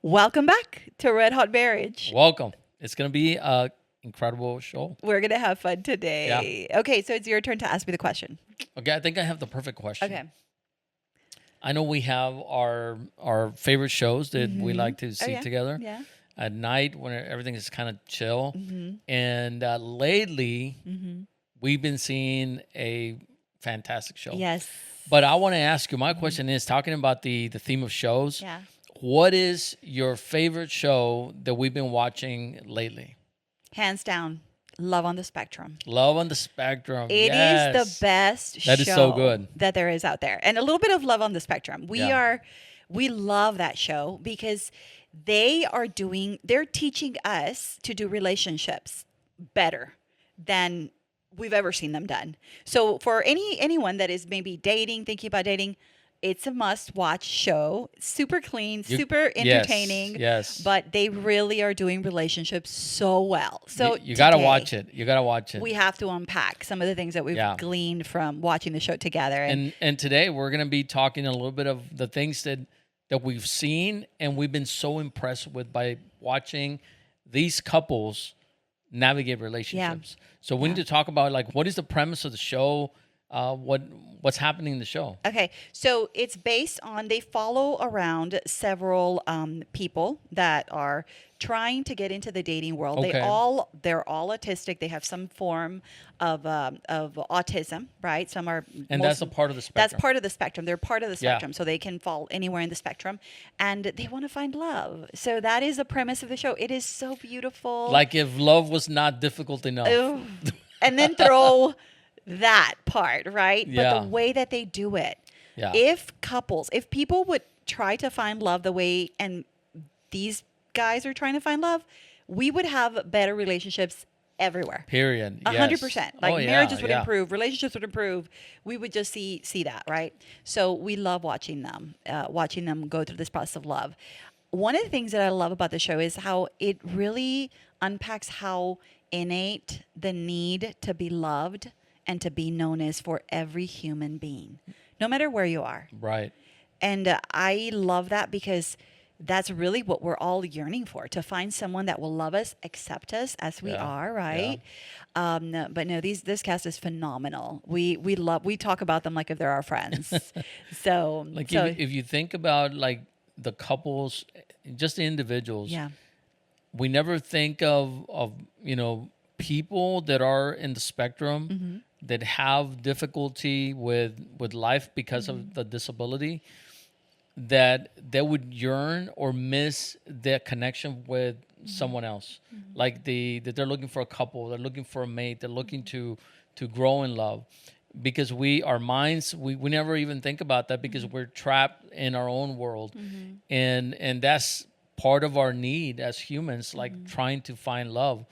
Welcome back to Red Hot Marriage. Welcome. It's going to be an incredible show. We're going to have fun Yeah. today. Okay, so it's your turn to ask me the question. Okay, I think I have the perfect question. Okay. I know we have our favorite shows that we like to see yeah. together Yeah. at night when everything is kind of chill. Mm-hmm. And lately, Mm-hmm. we've been seeing a fantastic show. Yes. But I want to ask you, my question is talking about the theme of shows. Yeah. What is your favorite show that we've been watching lately? Hands down, Love on the Spectrum. Love on the Spectrum. It is the best That show is so good. that there is out there. And a little bit of Love on the Spectrum. Yeah. We love that show because they're teaching us to do relationships better than we've ever seen them done. So for anyone that is maybe dating, thinking about dating, it's a must-watch show. Super clean, super entertaining. Yes. But they really are doing relationships so well. So You got to today, watch it. You got to watch it. we have to unpack some of the things that we've Yeah. gleaned from watching the show together. And today we're going to be talking a little bit of the things that we've seen and we've been so impressed with by watching these couples navigate relationships. So we need to talk about like what is the premise of the show, what's happening in the show. Okay, so it's based on they follow around several people that are trying to get into the dating world. Okay. They're all autistic. They have some form of autism, right? Some are, And that's a part of the spectrum. That's part of the spectrum. They're part of the Yeah. spectrum, so they can fall anywhere in the spectrum, and they want to find love. So that is the premise of the show. It is so beautiful. Like if love was not difficult enough. Ooh. And then throw that part, right? Yeah. But the way that they do it, Yeah. if people would try to find love the way and these guys are trying to find love, we would have better relationships everywhere. Period. 100%. Like Oh, yeah, marriages would yeah. improve, relationships would improve. We would just see that, right? So we love watching them go through this process of love. One of the things that I love about the show is how it really unpacks how innate the need to be loved and to be known is for every human being, no matter where you are. Right. And I love that because that's really what we're all yearning for, to find someone that will love us, accept us as we Yeah. are, right? But no, this cast is phenomenal. We talk about them like if they're our friends. Like so if you think about like the couples, just the individuals, yeah, we never think of people that are in the spectrum that have difficulty with life because of the disability, that they would yearn or miss their connection with someone else. Like that they're looking for a couple, they're looking for a mate, they're looking to grow in love. Because our minds, we never even think about that because we're trapped in our own world. And that's part of our need as humans, like trying to find love.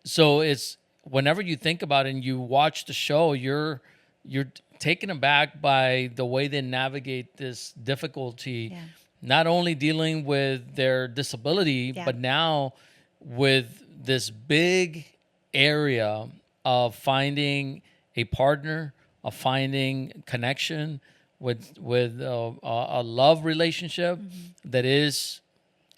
So it's whenever you think about it and you watch the show, you're taken aback by the way they navigate this difficulty, Yeah. not only dealing with their disability, Yeah. but now with this big area of finding a partner, of finding connection with a love relationship that is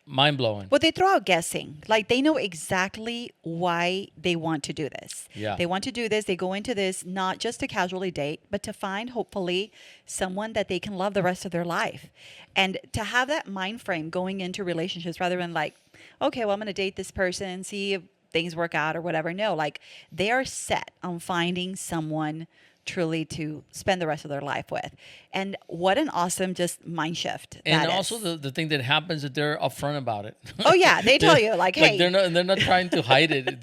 mind blowing. well, they throw out guessing. Like they know exactly why they want to do this. Yeah. They want to do this. They go into this not just to casually date, but to find hopefully someone that they can love the rest of their life. And to have that mind frame going into relationships rather than like, okay, well, I'm going to date this person, see if things work out or whatever. No, like they are set on finding someone truly to spend the rest of their life with. And what an awesome just mind shift And that also is. the thing that happens is they're upfront about it. Oh yeah, they tell you like, hey, they're not trying to hide it.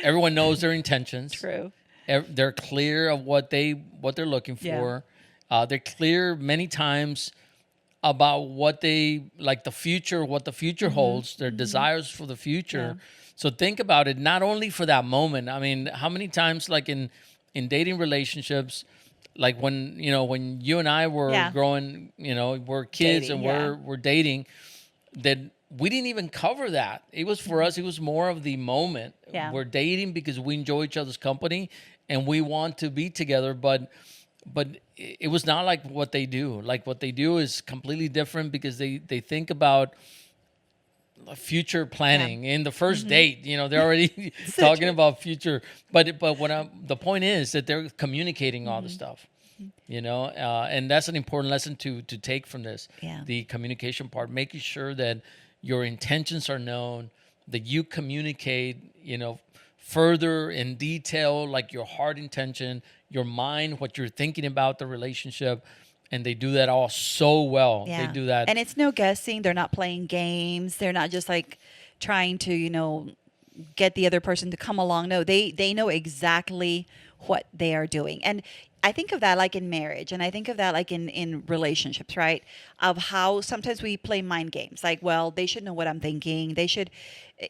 Everyone knows their intentions. true. They're clear of what they're looking Yeah. for. They're clear many times about what they like, the future, what the future holds, their desires for the future. Yeah. So think about it, not only for that moment. I mean, how many times like in dating relationships, like when you and I were Yeah. growing, we're kids Dating, and we're dating, that we didn't even cover that. It was for us, it was more of the moment. Yeah. We're dating because we enjoy each other's company and we want to be together, but but it was not like what they do. Like what they do is completely different because they think about future planning in the 1st date. You know, they're already So talking true. about future. But the point is that they're communicating all the stuff. You know, and that's an important lesson to take from this. Yeah. The communication part, making sure that your intentions are known, that you communicate, you know, further in detail, like your heart intention, your mind, what you're thinking about the relationship, and they do that all so well. They Yeah. do that. And it's no guessing. They're not playing games. They're not just like trying to, get the other person to come along. No, they know exactly what they are doing. And I think of that like in marriage, and I think of that like in relationships, right? Of how sometimes we play mind games. Like, well, they should know what I'm thinking. They should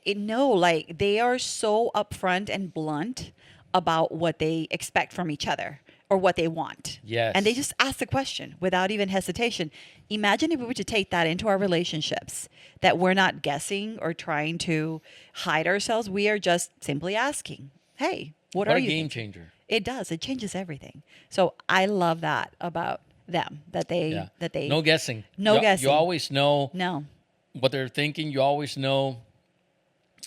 know, like they are so upfront and blunt about what they expect from each other or what they want. And they Yes. just ask the question without even hesitation. Imagine if we were to take that into our relationships, that we're not guessing or trying to hide ourselves. We are just simply asking, hey, what What are a you game thinking? changer. It does. It changes everything. So I love that about them, Yeah. that they, No guessing. no You guessing. always know No. what they're thinking. You always know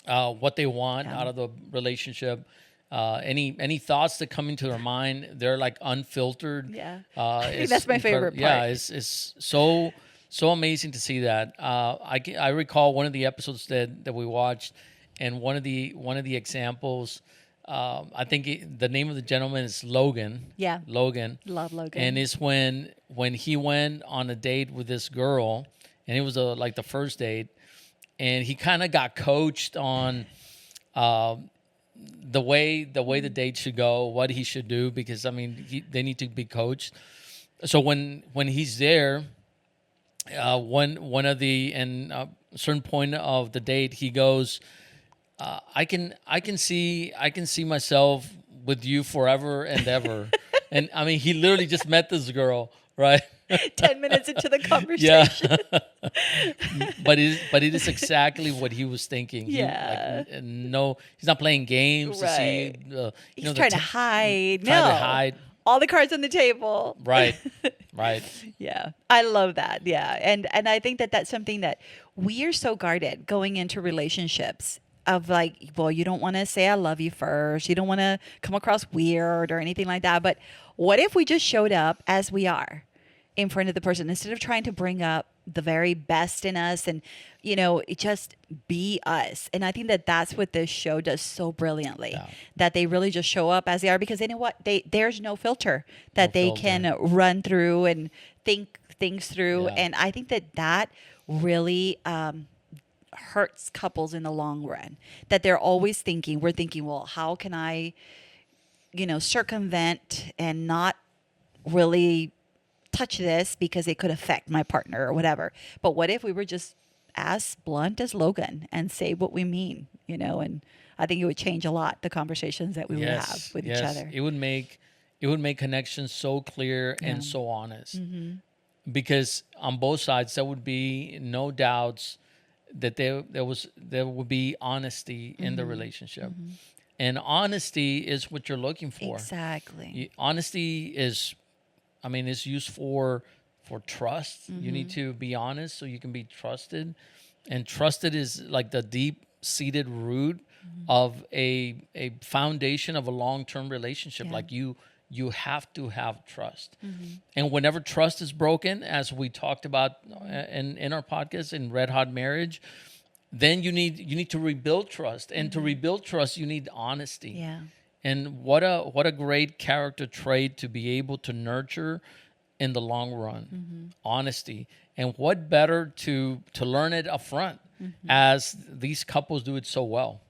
what they want Yeah. out of the relationship. Any thoughts that come into their mind, they're like unfiltered. Yeah. I think that's my favorite part. Yeah, it's so amazing to see that. I recall one of the episodes that we watched, and one of the examples. I think the name of the gentleman is Logan. Yeah. Logan. Love Logan. And it's when he went on a date with this girl, and it was like the first date, and he kind of got coached on the way the date should go, what he should do, because I mean they need to be coached. So when he's there, one of the and certain point of the date, he goes, I can see myself with you forever and ever, and I mean he literally just met this girl, right? 10 minutes into the Yeah. conversation. but it is exactly what he was thinking. Yeah. No, he's not playing games to see. Right. He's The trying to hide. trying to No. hide. All the cards on the table. Right, right. Yeah. I love that. Yeah. And I think that that's something that we are so guarded going into relationships of like, well, you don't want to say I love you first. You don't want to come across weird or anything like that. But what if we just showed up as we are in front of the person instead of trying to bring up the very best in us and, it just be us. And I think that that's what this show does so brilliantly, Yeah. that they really just show up as they are, because they know what there's no filter that No they filter. can run through and think things through. Yeah. And I think that really hurts couples in the long run, that we're thinking, well, how can I, circumvent and not really touch this because it could affect my partner or whatever. But what if we were just as blunt as Logan and say what we mean, and I think it would change a lot, the conversations that we would have with each other. It would make connections so clear and so honest, because on both sides there would be no doubts that there would be honesty in the relationship, and honesty is what you're looking for. Exactly. Honesty is, I mean, it's used for trust. You need to be honest so you can be trusted, and trusted is like the deep seated root of a foundation of a long term relationship. Yeah. Like you have to have trust, and whenever trust is broken, as we talked about in our podcast in Red Hot Marriage, then you need to rebuild trust, and to rebuild trust you need honesty. Yeah. And what a great character trait to be able to nurture in the long run, honesty. And what better to learn it up front, as these couples do it so well.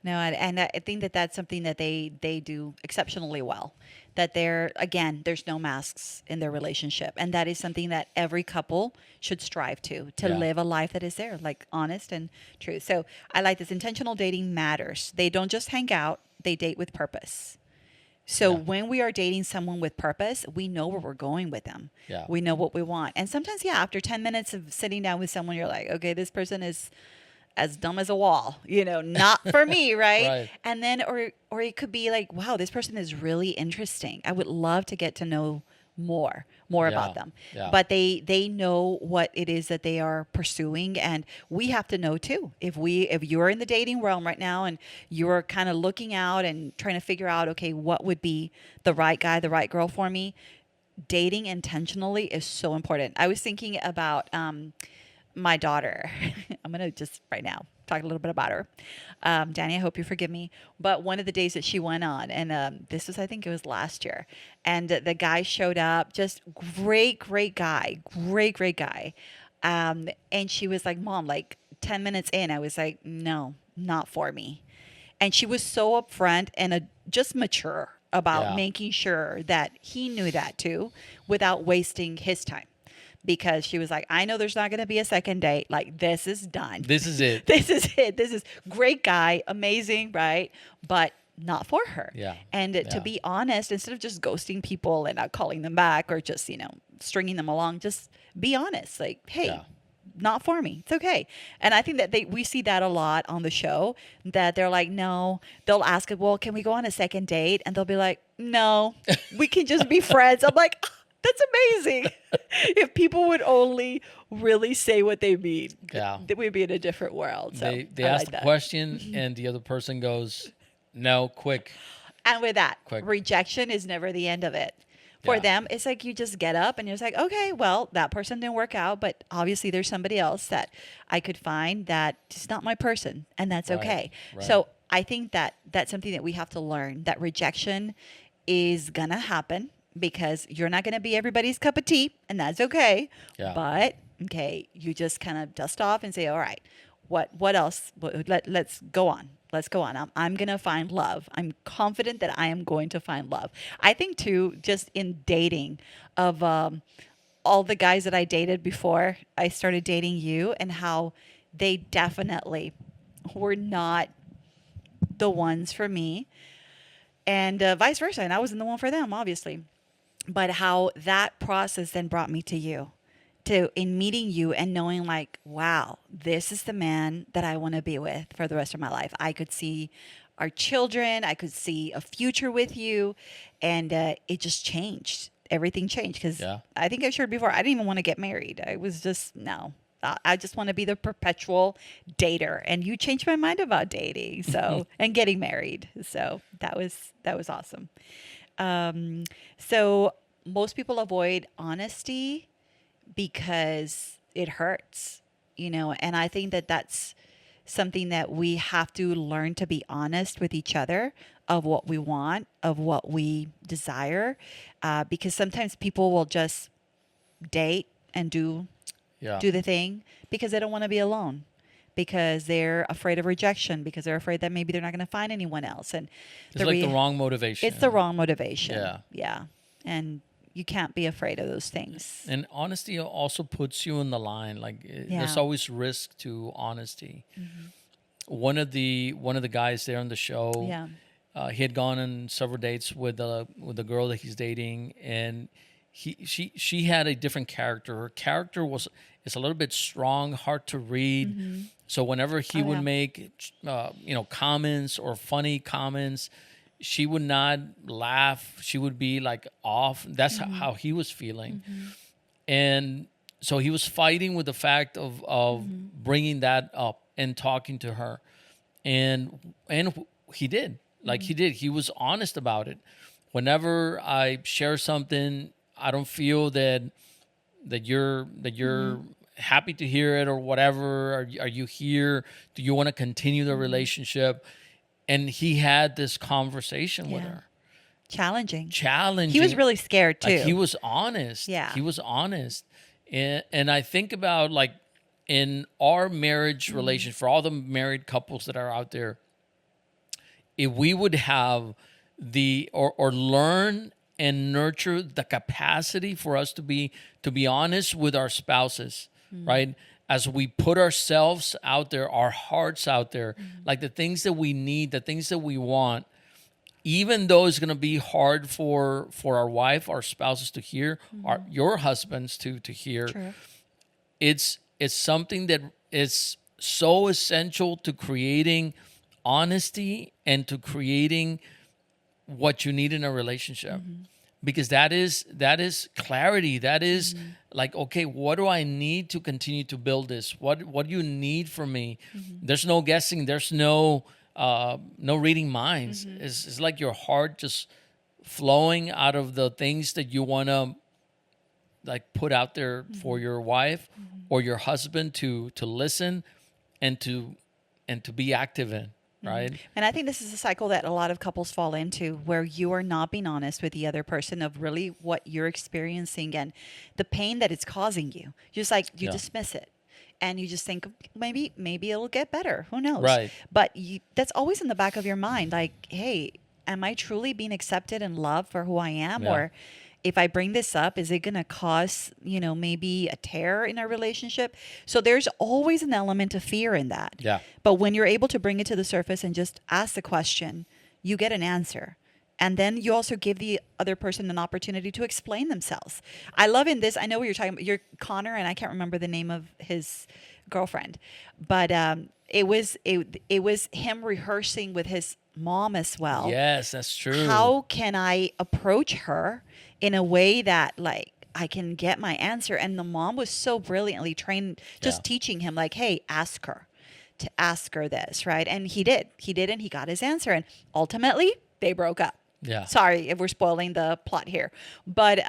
No, and I think that that's something that they do exceptionally well. That there's no masks in their relationship, and that is something that every couple should strive to Yeah. live a life that is there, like honest and true. So I like this. Intentional dating matters. They don't just hang out; they date with purpose. So Yeah. when we are dating someone with purpose, we know where we're going with them. Yeah. We know what we want, and sometimes, yeah, after 10 minutes of sitting down with someone, you're like, okay, this person is as dumb as a wall, not for me, right? Right. And then or it could be like, wow, this person is really interesting. I would love to get to know more about Yeah. them. Yeah. But they know what it is that they are pursuing, and we have to know too. If you're in the dating realm right now and you're kind of looking out and trying to figure out, okay, what would be the right guy, the right girl for me, dating intentionally is so important. I was thinking about my daughter. I'm going to just right now talk a little bit about her. Danny, I hope you forgive me. But one of the days that she went on, and this was, I think it was last year, and the guy showed up, just great guy, great guy. And she was like, Mom, like 10 minutes in, I was like, no, not for me. And she was so upfront and just mature about Yeah. making sure that he knew that too without wasting his time. Because she was like, I know there's not going to be a second date. Like, this is done. This is it. This is it. This is great guy, amazing, right? But not for her. Yeah. And Yeah. to be honest, instead of just ghosting people and not calling them back or just, stringing them along, just be honest. Like, hey, Yeah. not for me. It's okay. And I think that we see that a lot on the show, that they're like, no, they'll ask it, well, can we go on a second date? And they'll be like, no, we can just be friends. I'm like, that's amazing. If people would only really say what they mean, Yeah. then we'd be in a different world. So They I ask like the that. question and the other person goes, no, quick. And with that, Quick. rejection is never the end of it. For Yeah. them, it's like you just get up and you're just like, okay, well, that person didn't work out, but obviously there's somebody else that I could find that is not my person, and that's Right, okay. right. So I think that that's something that we have to learn, that rejection is going to happen because you're not going to be everybody's cup of tea, and that's okay. Yeah. But, okay, you just kind of dust off and say, all right, what else? Let's go on. Let's go on. I'm going to find love. I'm confident that I am going to find love. I think, too, just in dating, of all the guys that I dated before I started dating you, and how they definitely were not the ones for me, and vice versa. And I wasn't the one for them, obviously. But how that process then brought me to you, in meeting you and knowing like, wow, this is the man that I want to be with for the rest of my life. I could see our children. I could see a future with you. And it just changed. Everything changed because Yeah. I think I shared before, I didn't even want to get married. I was just, no. I just want to be the perpetual dater. And you changed my mind about dating, so and getting married. So that was awesome. So most people avoid honesty because it hurts, and I think that that's something that we have to learn, to be honest with each other of what we want, of what we desire, because sometimes people will just date and do Yeah. the thing because they don't want to be alone, because they're afraid of rejection, because they're afraid that maybe they're not going to find anyone else. And It's like the wrong motivation. it's the wrong motivation. Yeah. Yeah. And you can't be afraid of those things. And honesty also puts you in the line. Like there's Yeah. always risk to honesty. One of the guys there on the show, Yeah. he had gone on several dates with the girl that he's dating, and she had a different character. Her character is a little bit strong, hard to read. So whenever he would make comments or funny comments, she would not laugh. She would be like off. That's how he was feeling. And so he was fighting with the fact of bringing that up and talking to her. And he did. Like he did. He was honest about it. Whenever I share something, I don't feel that you're happy to hear it or whatever. Are you here? Do you want to continue the relationship? And he had this conversation with Yeah. her. Challenging. Challenging. He was really scared too. Like he was honest. Yeah. He was honest. And I think about like in our marriage relation, for all the married couples that are out there, if we would have or learn and nurture the capacity for us to be honest with our spouses, right? As we put ourselves out there, our hearts out there, like the things that we need, the things that we want, even though it's going to be hard for our wife, our spouses to hear, your husbands to hear, True. it's something that is so essential to creating honesty and to creating what you need in a relationship. Because that is clarity. That is like, okay, what do I need to continue to build this? What do you need from me? There's no guessing. There's no reading minds. It's like your heart just flowing out of the things that you want to like put out there for your wife or your husband to listen and to be active in. Right. And I think this is a cycle that a lot of couples fall into, where you are not being honest with the other person of really what you're experiencing and the pain that it's causing you. Just like you Yeah. dismiss it and you just think maybe it'll get better. Who knows? Right. But that's always in the back of your mind. Like, hey, am I truly being accepted and loved for who I am? Yeah. Or if I bring this up, is it going to cause, maybe a tear in our relationship? So there's always an element of fear in that. Yeah. But when you're able to bring it to the surface and just ask the question, you get an answer. And then you also give the other person an opportunity to explain themselves. I love in this, I know what you're talking about. You're Connor, and I can't remember the name of his girlfriend. But it was him rehearsing with his mom as well. Yes, that's true. How can I approach her in a way that like I can get my answer? And the mom was so brilliantly trained, just Yeah. teaching him like, hey, ask her this, right? And he did, and he got his answer. And ultimately they broke up. Yeah. Sorry if we're spoiling the plot here, but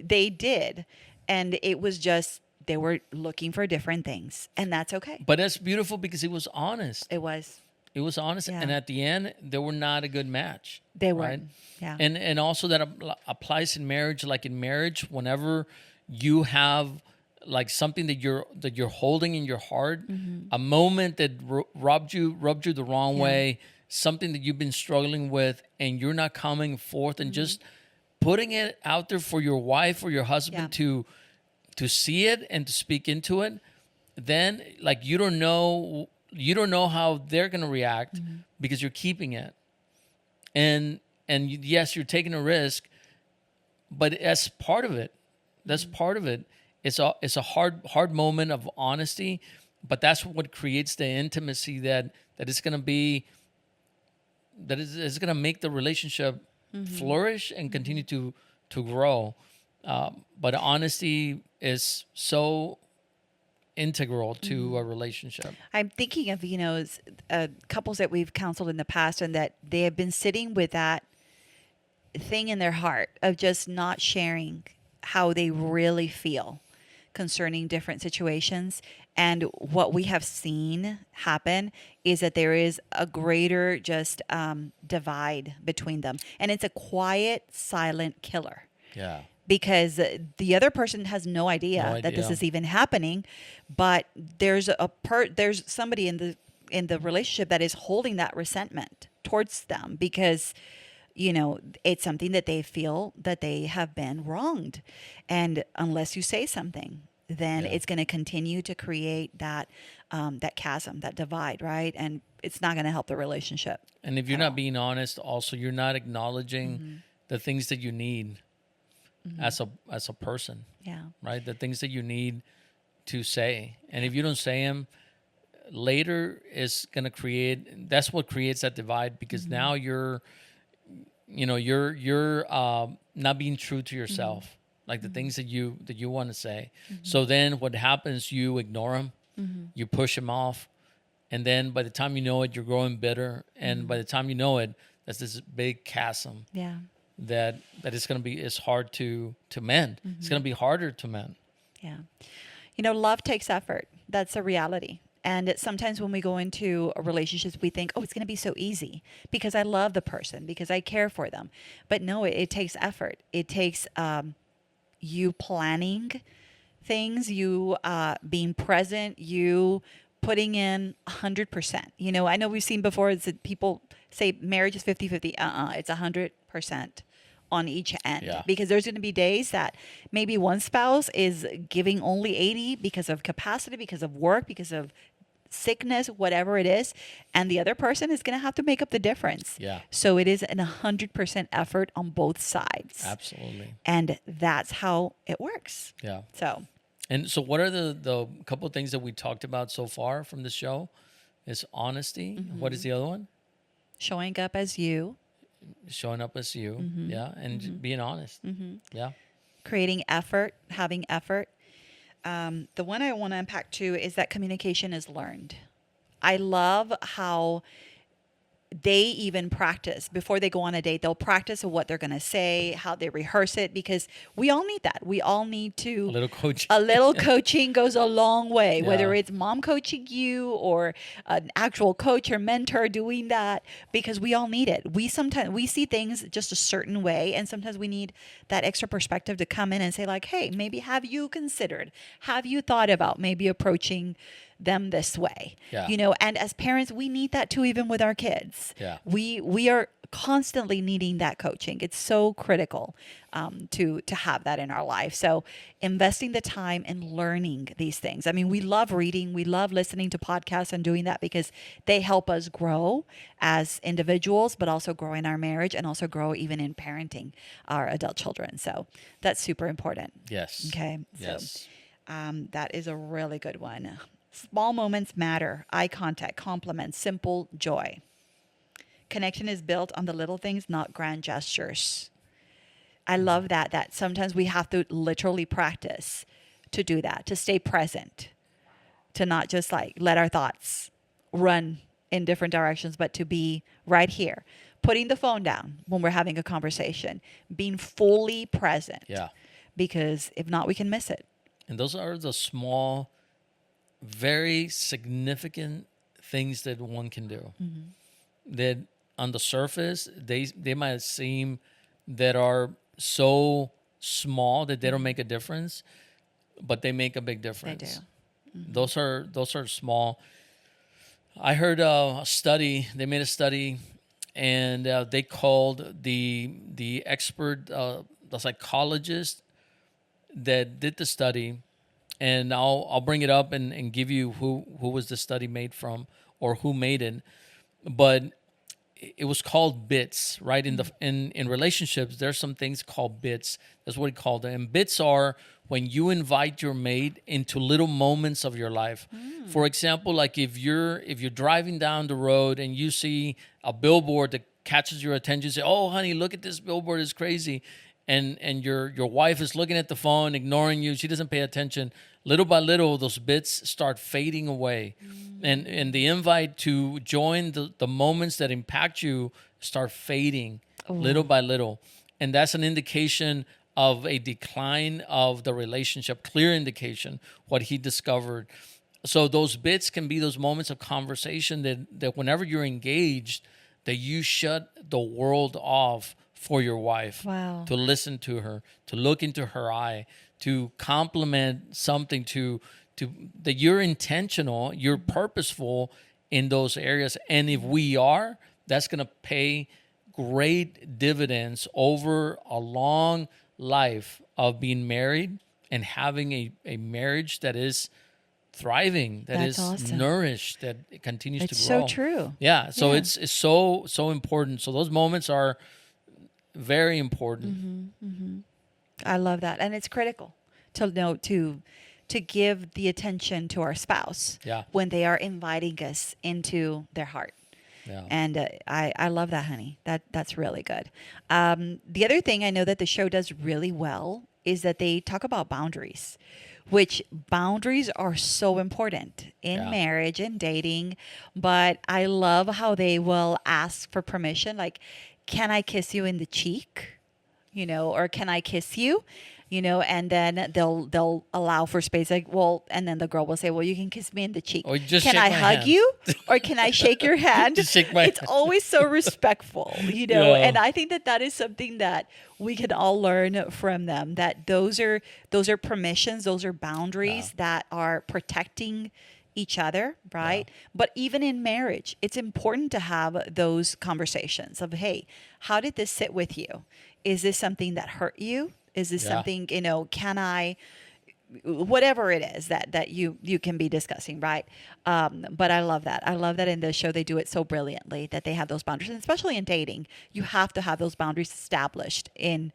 they did. And it was just, they were looking for different things, and that's okay. But that's beautiful because it was honest. It was, It was honest, Yeah. and at the end, they were not a good match. they were, right? yeah. And also that applies in marriage. Like in marriage, whenever you have like something that you're holding in your heart, a moment that rubbed you the wrong Yeah. way, something that you've been struggling with, and you're not coming forth and just putting it out there for your wife or your husband to see it and to speak into it, then like you don't know how they're going to react because you're keeping it. And yes, you're taking a risk, but that's part of it. That's part of it. It's a hard moment of honesty, but that's what creates the intimacy that is going to be, that is going to make the relationship flourish and continue to grow. But honesty is so integral to a relationship. I'm thinking of, couples that we've counseled in the past, and that they have been sitting with that thing in their heart of just not sharing how they really feel concerning different situations. And what we have seen happen is that there is a greater just divide between them. And it's a quiet, silent killer. Yeah. Because the other person has no idea that this is even happening, but there's somebody in the relationship that is holding that resentment towards them because it's something that they feel that they have been wronged, and unless you say something, then it's going to continue to create that chasm, that divide, right? And it's not going to help the relationship. And if you're not being honest, also you're not acknowledging the things that you need as a person, Yeah. right? The things that you need to say, and if you don't say them, later is going to create. That's what creates that divide, because now you're not being true to yourself, like the things that you want to say. So then what happens? You ignore them, you push them off, and then by the time you know it, you're growing bitter, and by the time you know it, that's this big chasm. Yeah. That it's hard to mend. It's going to be harder to mend. Yeah. Love takes effort. That's a reality. And sometimes when we go into relationships, we think, oh, it's going to be so easy because I love the person, because I care for them. But no, it takes effort. It takes you planning things, you being present, you putting in 100%. I know we've seen before that people say marriage is 50-50. It's 100% on each end. Yeah. Because there's going to be days that maybe one spouse is giving only 80 because of capacity, because of work, because of sickness, whatever it is, and the other person is going to have to make up the difference. Yeah. So it is an 100% effort on both sides. Absolutely. And that's how it works. Yeah. So And so, what are the couple of things that we talked about so far from the show? Is honesty. What is the other one? Showing up as you, Showing up as you. Yeah, and being honest. Yeah. creating effort, having effort. The one I want to unpack too is that communication is learned. I love how they even practice before they go on a date. They'll practice what they're going to say, how they rehearse it, because we all need that. We all need to. A little coaching. A little coaching goes a long way, whether Yeah. it's mom coaching you or an actual coach or mentor doing that, because we all need it. We see things just a certain way, and sometimes we need that extra perspective to come in and say like, hey, maybe have you considered, have you thought about maybe approaching them this way? Yeah. And as parents, we need that too, even with our kids. Yeah. We are constantly needing that coaching. It's so critical to have that in our life. So investing the time and learning these things. I mean, we love reading, we love listening to podcasts and doing that because they help us grow as individuals, but also grow in our marriage and also grow even in parenting our adult children. So that's super important. Yes. Okay. Yes. So that is a really good one. Small moments matter. Eye contact, compliments, simple joy. Connection is built on the little things, not grand gestures. I love that sometimes we have to literally practice to do that, to stay present, to not just like let our thoughts run in different directions, but to be right here, putting the phone down when we're having a conversation, being fully present. Yeah. Because if not, we can miss it. And those are the small, very significant things that one can do. That on the surface, they might seem that are so small that they don't make a difference, but they make a big difference. They do. Those are small. I heard a study. They made a study, and they called the expert, the psychologist that did the study. And I'll bring it up and give you who was the study made from or who made it. But it was called bits, right? In relationships, there's some things called bits. That's what he called it. And bits are when you invite your mate into little moments of your life. For example, like if you're driving down the road and you see a billboard that catches your attention, you say, "Oh, honey, look at this billboard, it's crazy." And your wife is looking at the phone, ignoring you. She doesn't pay attention. Little by little, those bits start fading away. And the invite to join the moments that impact you start fading little by little. And that's an indication of a decline of the relationship, clear indication, what he discovered. So those bits can be those moments of conversation that whenever you're engaged, that you shut the world off for your wife. Wow. To listen to her, to look into her eye, to compliment something, to that you're intentional, you're purposeful in those areas. And if we are, that's going to pay great dividends over a long life of being married and having a marriage that is thriving, that That's is awesome. nourished, that it continues It's to grow. so true. Yeah. So Yeah. it's so important. So those moments are very important. I love that. And it's critical to know to give the attention to our spouse Yeah. when they are inviting us into their heart. Yeah. And I love that, honey. That's really good. The other thing I know that the show does really well is that they talk about boundaries, which boundaries are so important in Yeah. marriage and dating. But I love how they will ask for permission, like, can I kiss you in the cheek? Or can I kiss you? And then they'll allow for space. Like, well, and then the girl will say, well, you can kiss me in the cheek. Or just can shake I my hug hand. you? Or can I shake your hand? Just shake my It's hand. always so respectful, Yeah. And I think that is something that we can all learn from them. That those are permissions, those are boundaries that are protecting each other, right? But even in marriage, it's important to have those conversations of, hey, how did this sit with you? Is this something that hurt you? Is this something, can I, whatever it is that you can be discussing, right? But I love that. I love that in the show they do it so brilliantly that they have those boundaries, and especially in dating, you have to have those boundaries established in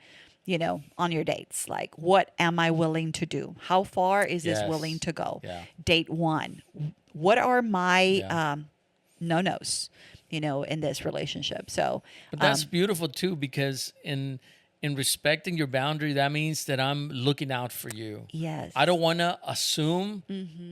on your dates? Like, what am I willing to do? How far is this willing Yes. to go? Yeah. Date one. What are my Yeah. no-nos, in this relationship? So, But that's beautiful too, because in respecting your boundary, that means that I'm looking out for you. yes. I don't want to assume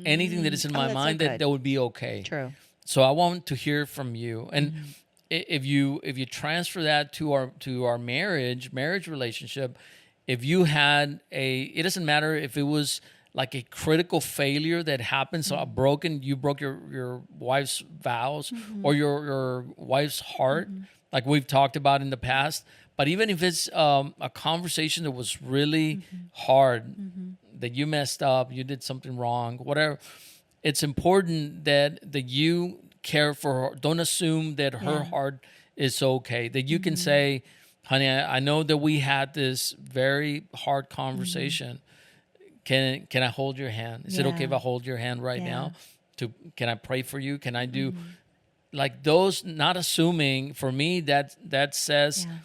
anything that is in Oh, my that's so mind that good. that would be okay. True. So I want to hear from you. And if you transfer that to our marriage relationship, if you had it doesn't matter if it was like a critical failure that happened, so you broke your wife's vows or your wife's heart, like we've talked about in the past. But even if it's a conversation that was really hard, that you messed up, you did something wrong, whatever, it's important that you care for her. Don't assume that her Yeah. heart is okay. That you can say, honey, I know that we had this very hard conversation. Can I hold your hand? Is it okay if Yeah. I hold your hand right Yeah. now? Can I pray for you? Can I do like those? Not assuming, for me, that says Yeah.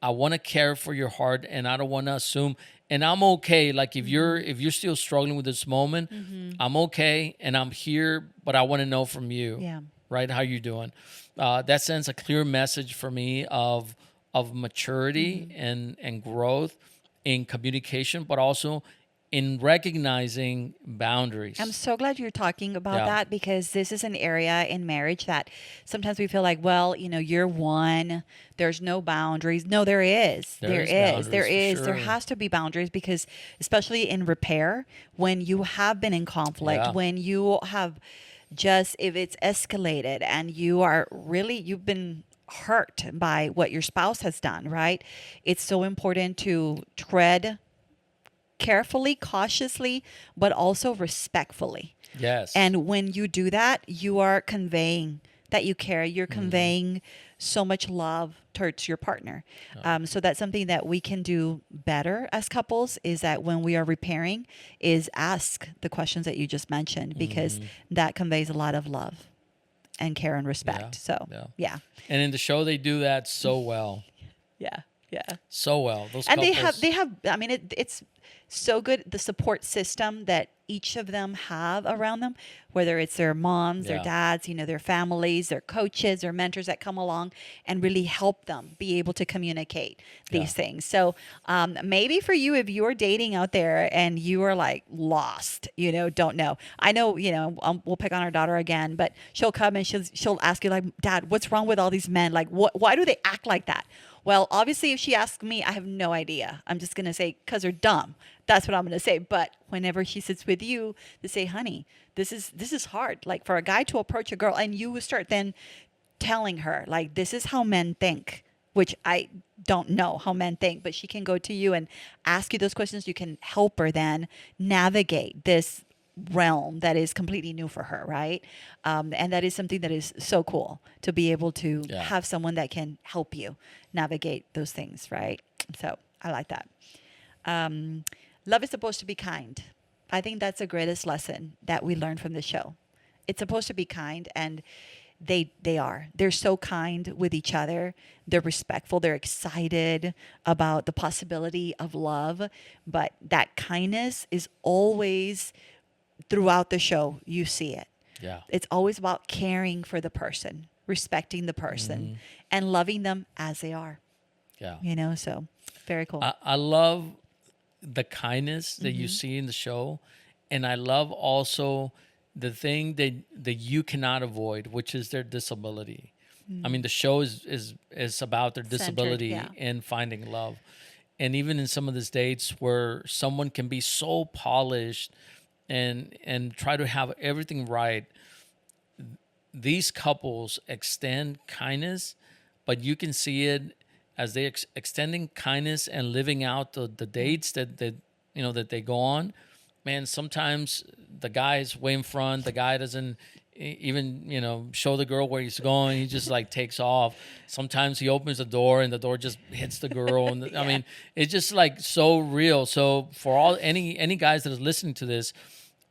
I want to care for your heart, and I don't want to assume. And I'm okay. Like if you're still struggling with this moment, I'm okay, and I'm here. But I want to know from you, Yeah. right? How you doing? That sends a clear message for me of maturity and growth in communication, but also in recognizing boundaries. I'm so glad you're talking about Yeah. that, because this is an area in marriage that sometimes we feel like, well, you're one, there's no boundaries. No, there is. There There is is. There boundaries for is. There sure. has to be boundaries, because especially in repair, when you have been in conflict, Yeah. when you have just, if it's escalated and you've been hurt by what your spouse has done, right? It's so important to tread carefully, cautiously, but also respectfully. Yes. And when you do that, you are conveying that you care. You're conveying so much love towards your partner. So that's something that we can do better as couples, is that when we are repairing, is ask the questions that you just mentioned, because that conveys a lot of love and care and respect. So Yeah. yeah, And in the show, they do that so well. yeah, yeah. So well. Those And couples. they have, I mean, it's so good, the support system that each of them have around them, whether it's their moms, their Yeah. dads, their families, their coaches, their mentors that come along and really help them be able to communicate these Yeah. things. So maybe for you, if you're dating out there and you are like lost, don't know. I know, we'll pick on our daughter again, but she'll come and she'll ask you like, Dad, what's wrong with all these men? Like, why do they act like that? Well, obviously, if she asks me, I have no idea. I'm just going to say, because they're dumb. That's what I'm going to say. But whenever she sits with you, to say, honey, this is hard. Like, for a guy to approach a girl, and you start then telling her, like, this is how men think, which I don't know how men think, but she can go to you and ask you those questions. You can help her then navigate this realm that is completely new for her, right? And that is something that is so cool, to be able to Yeah. have someone that can help you navigate those things, right? So I like that. Love is supposed to be kind. I think that's the greatest lesson that we learned from the show. It's supposed to be kind, and they are. They're so kind with each other. They're respectful. They're excited about the possibility of love. But that kindness is always throughout the show. You see it. Yeah. It's always about caring for the person, respecting the person, and loving them as they are. Yeah. So very cool. I love the kindness that you see in the show, and I love also the thing that you cannot avoid, which is their disability. I mean, the show is about their disability yeah. and finding love, and even in some of these dates where someone can be so polished and try to have everything right, these couples extend kindness, but you can see it as they extending kindness and living out the dates that that they go on. Man, sometimes the guy is way in front. The guy doesn't even show the girl where he's going. He just like takes off. Sometimes he opens the door and the door just hits the girl. And I mean, it's just like so real. So for any guys that are listening to this,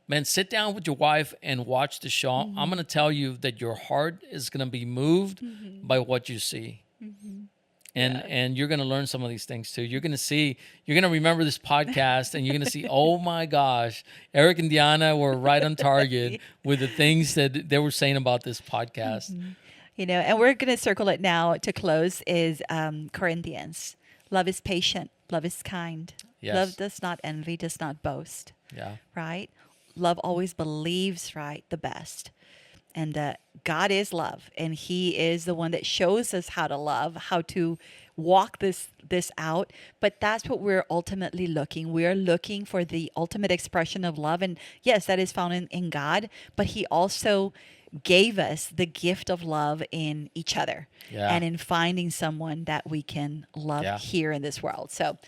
man, sit down with your wife and watch the show. I'm going to tell you that your heart is going to be moved by what you see. and you're going to learn some of these things too. You're going to remember this podcast, and you're going to see, oh my gosh, Erik and Diana were right on target with the things that they were saying about this podcast. You know, and we're going to circle it now to close is Corinthians. Love is patient. Love is kind. Yes. Love does not envy, does not boast. Yeah. Right? Love always believes, right, the best. And God is love, and He is the one that shows us how to love, how to walk this out. But that's what we're ultimately looking. We're looking for the ultimate expression of love. And yes, that is found in God, but He also gave us the gift of love in each other and in finding someone that we can love here in this world. So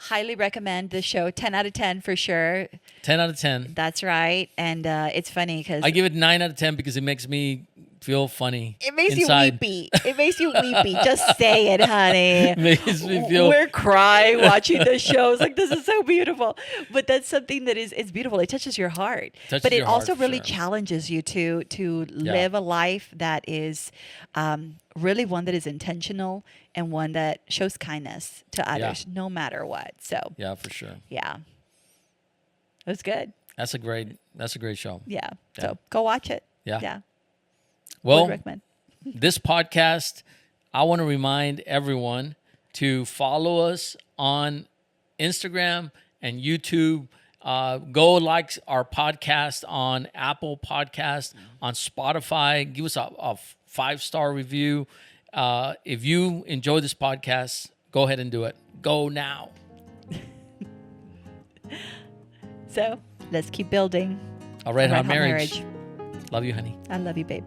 highly recommend the show. 10 out of 10 for sure. 10 out of 10. That's right. And it's funny because I give it 9 out of 10 because it makes me feel funny. it makes inside. you weepy. It makes you weepy. Just say it, honey. It makes me feel. We're crying watching the show. It's like, this is so beautiful. But that's something that is beautiful. It touches your heart. But it also really challenges you to live a life that is really one that is intentional and one that shows kindness to others, no matter what. So yeah, for sure. Yeah, it was good. That's a great show. Yeah. So go watch it. Yeah. Well, recommend. This podcast, I want to remind everyone to follow us on Instagram and YouTube. Go like our podcast on Apple Podcast, on Spotify. Give us a 5-star review. If you enjoy this podcast, go ahead and do it. Go now. So let's keep building a red hot marriage. Love you, honey. I love you, babe.